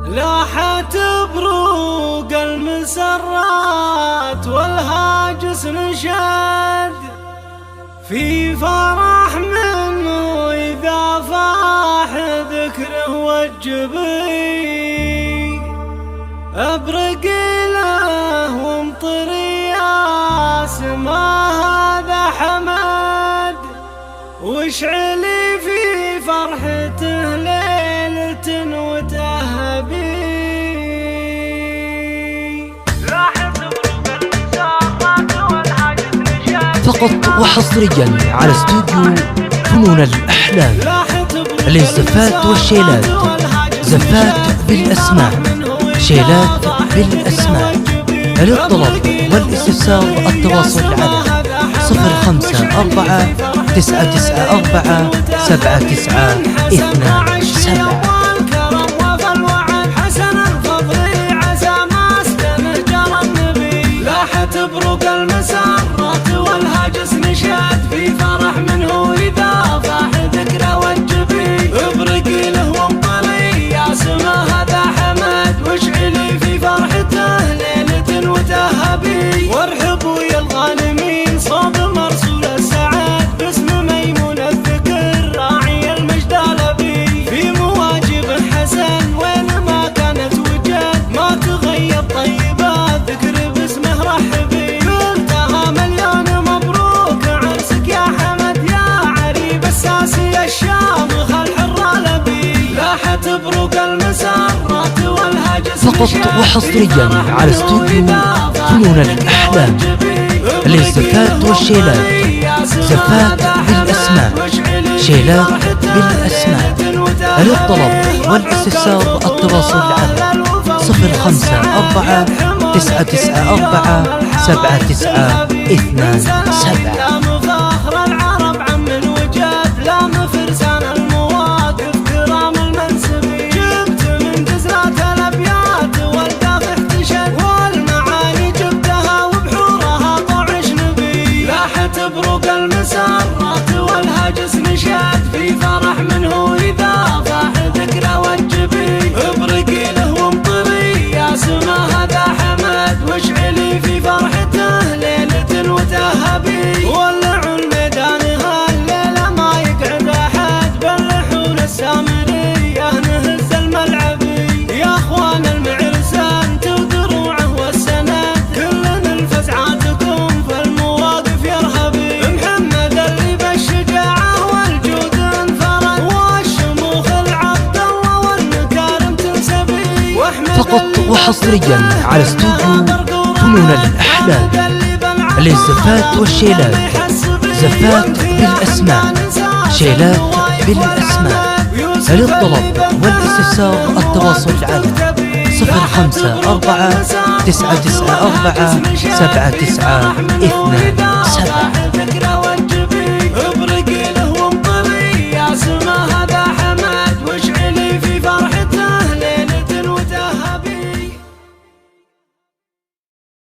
لاحت بروق المسرات والهاجس نشد في فرح منه إذا فاح ذكره والجبي أبرق له وامطري يا سما هذا حمد واشعلي في فرحته ليلة وتهبي فقط وحصريا على استوديو فنون الأحلام للزفات والشيلات، زفات بالأسماء، شيلات بالأسماء. للطلب والاستفسار التواصل على 054-994-792-7. تبرق المسرات والهاجس نشاد في فرح منه إذا فاح ذكره والجبي ابرقي له وانطلي يا سما هذا حمد واشعلي في فرحته ليلة وتهبي وارحبوا يا الغانمين صوب مرسول السعاد باسم ميمون الذكر راعي المجد الأبي في مواجب حسن وين ما كانت وجد ما تغيب طيبات ذكر باسمه رحب تبرق المسرات والهاجس فقط وحصريا على استوديو فنون الأحلام للزفات والشيلات، زفات بالأسماء، شيلات بالأسماء. للطلب والاستفسار التواصل على 054-994-792-7. تبرق المسرات والهاجس نشاد في فرح منه إذا فاح ذكره والجبي ابرقي له وامطري يا سما هذا حمد واشعلي في فرحته ليلة وتهبي ولعوا الميدان هالليلة ما يقعد أحد بلحون السامرية نهز الملعبي يا اخوان المعرسان تودروعه والسند كلنا الفزعاتكم في المواقف يرهب فقط وحصريا على استوديو فنون الأحلام للزفات والشيلات، زفات بالأسماء، شيلات بالأسماء. للطلب والاستفسار التواصل على 054-994-792-7.